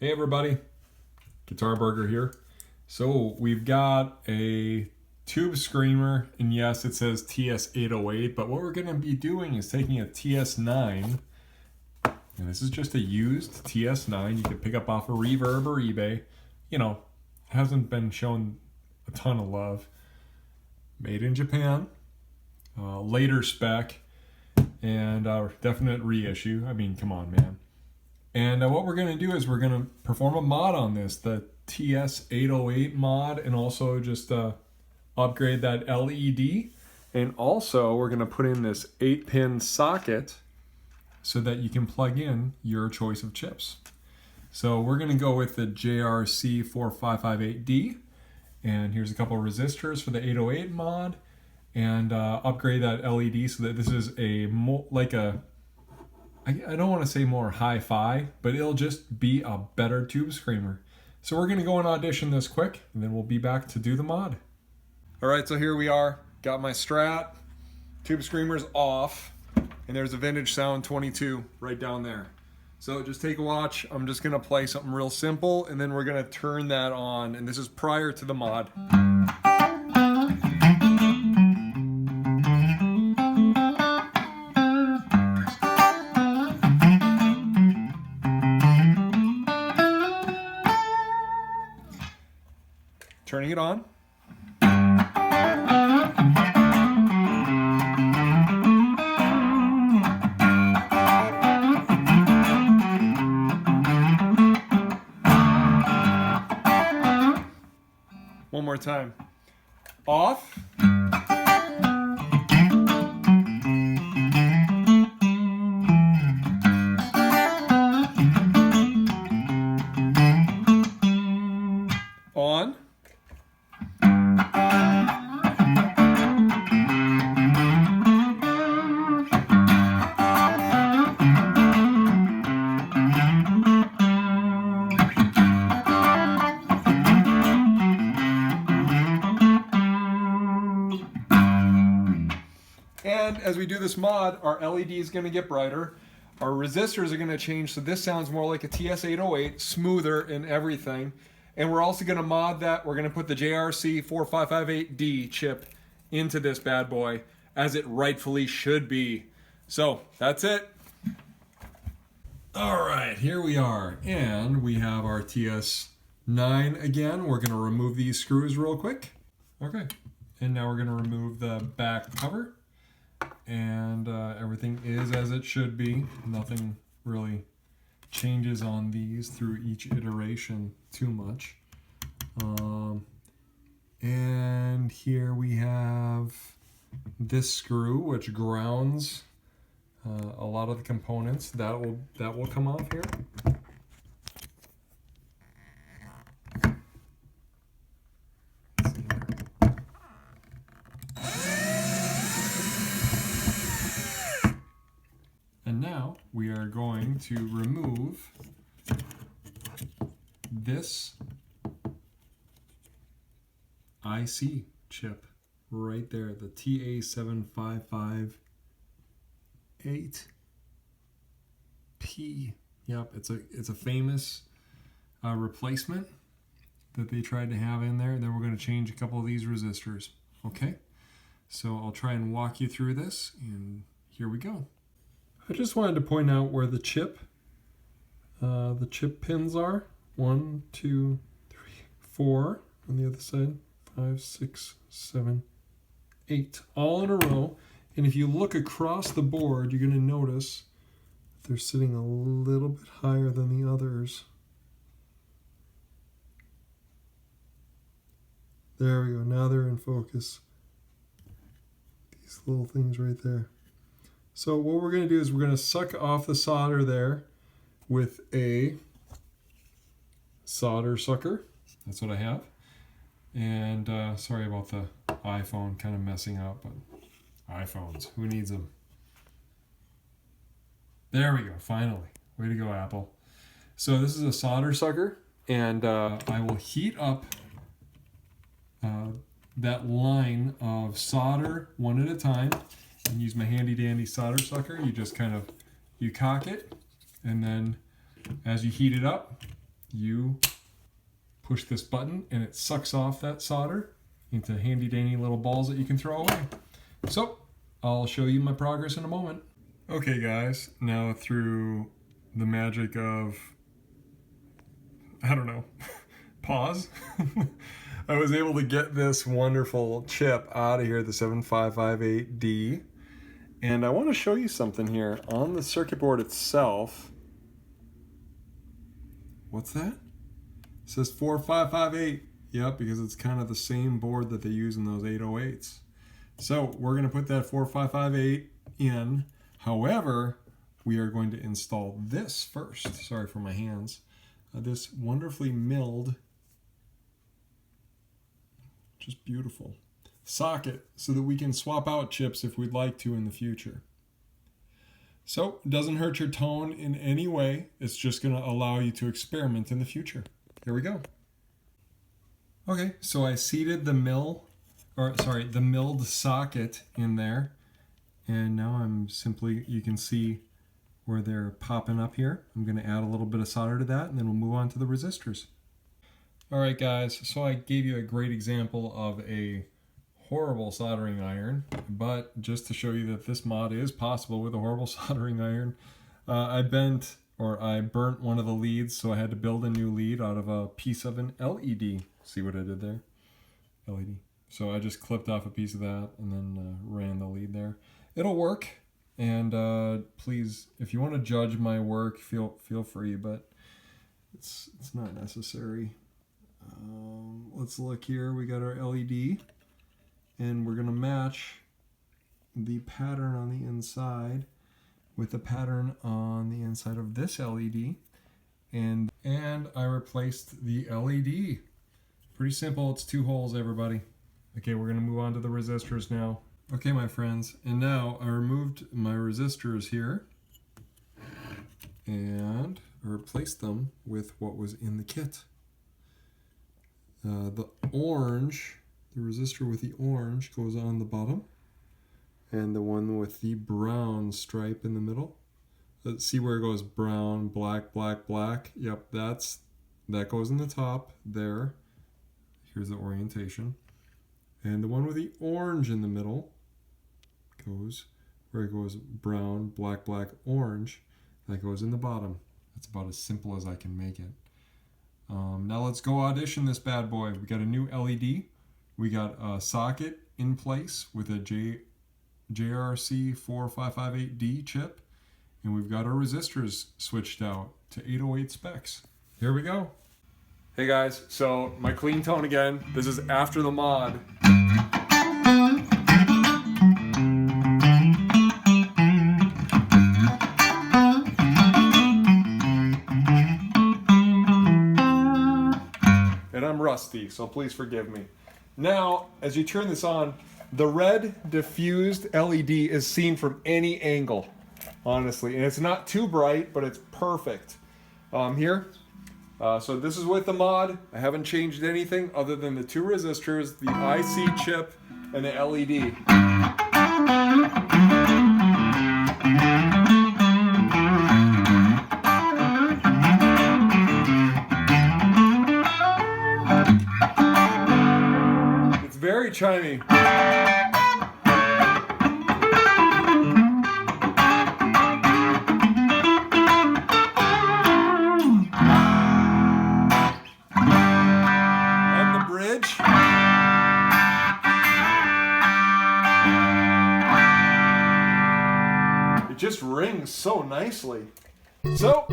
Hey everybody, Guitarburger here. So we've got a tube screamer, and yes, it says TS808, but what we're going to be doing is taking a TS9, and this is just a used TS9 you can pick up off of Reverb or eBay. You know, hasn't been shown a ton of love. Made in Japan, later spec, and definite reissue. I mean, come on, man. And what we're going to do is we're going to perform a mod on this, the TS808 mod, and also just upgrade that LED. And also we're going to put in this 8-pin socket so that you can plug in your choice of chips. So we're going to go with the JRC4558D. And here's a couple of resistors for the 808 mod. And upgrade that LED so that this is I don't want to say more hi-fi, but it'll just be a better tube screamer. So we're going to go and audition this quick, and then we'll be back to do the mod. All right, so here we are. Got my Strat, tube screamer's off, and there's a Vintage Sound 22 right down there. So just take a watch. I'm just going to play something real simple, and then we're going to turn that on, and this is prior to the mod. Turning it on. One more time. Off. On. And as we do this mod, our LED is going to get brighter. Our resistors are going to change, so this sounds more like a TS808, smoother and everything. And we're also going to mod that. We're going to put the JRC4558D chip into this bad boy, as it rightfully should be. So, that's it. All right, here we are. And we have our TS9 again. We're going to remove these screws real quick. Okay. And now we're going to remove the back cover. And everything is as it should be. Nothing really changes on these through each iteration too much. And here we have this screw, which grounds a lot of the components. That will come off here. And now we are going to remove this IC chip right there, the TA7558P. Yep, it's a famous replacement that they tried to have in there. Then we're going to change a couple of these resistors. Okay, so I'll try and walk you through this, and here we go. I just wanted to point out where the chip pins are. 1, 2, 3, 4 on the other side. 5, 6, 7, 8, all in a row. And if you look across the board, you're going to notice they're sitting a little bit higher than the others. There we go. Now they're in focus. These little things right there. So what we're going to do is we're going to suck off the solder there with a solder sucker. That's what I have. And sorry about the iPhone kind of messing up, but iPhones, who needs them? There we go, finally. Way to go, Apple. So this is a solder sucker, and I will heat up that line of solder one at a time and use my handy dandy solder sucker. You just kind of, you cock it, and then as you heat it up, you push this button and it sucks off that solder into handy dandy little balls that you can throw away. So I'll show you my progress in a moment. Okay guys, now through the magic of, I don't know, pause, I was able to get this wonderful chip out of here, the 7558D. And I want to show you something here on the circuit board itself. What's that? It says 4558. Yep, because it's kind of the same board that they use in those 808s. So we're going to put that 4558 in. However, we are going to install this first. Sorry for my hands. This wonderfully milled, just beautiful, socket so that we can swap out chips if we'd like to in the future. So it doesn't hurt your tone in any way. It's just going to allow you to experiment in the future. Here we go. Okay, so I seated the the milled socket in there, and now I'm simply, you can see where they're popping up here. I'm going to add a little bit of solder to that, and then we'll move on to the resistors. All right, guys, so I gave you a great example of a horrible soldering iron, but just to show you that this mod is possible with a horrible soldering iron, I burnt one of the leads, so I had to build a new lead out of a piece of an LED. See what I did there? LED. So I just clipped off a piece of that and then ran the lead there. It'll work, and please, if you want to judge my work, feel free, but it's not necessary. Let's look here. We got our LED, and we're gonna match the pattern on the inside with the pattern on the inside of this LED, and I replaced the LED. Pretty simple. It's 2 holes, everybody. Okay, we're gonna move on to the resistors now. Okay, my friends, and now I removed my resistors here and I replaced them with what was in the kit. The resistor with the orange goes on the bottom, and the one with the brown stripe in the middle. Let's see where it goes: brown, black, black, black. Yep, that goes in the top there. Here's the orientation. And the one with the orange in the middle goes where it goes brown, black, black, orange. That goes in the bottom. That's about as simple as I can make it. Now let's go audition this bad boy. We got a new LED. We got a socket in place with a JRC 4558D chip. And we've got our resistors switched out to 808 specs. Here we go. Hey guys, so my clean tone again. This is after the mod. And I'm rusty, so please forgive me. Now, as you turn this on, the red diffused LED is seen from any angle, honestly. And it's not too bright, but it's perfect. Here. So this is with the mod. I haven't changed anything other than the 2 resistors, the IC chip, and the LED. It's very chimey. It just rings so nicely. So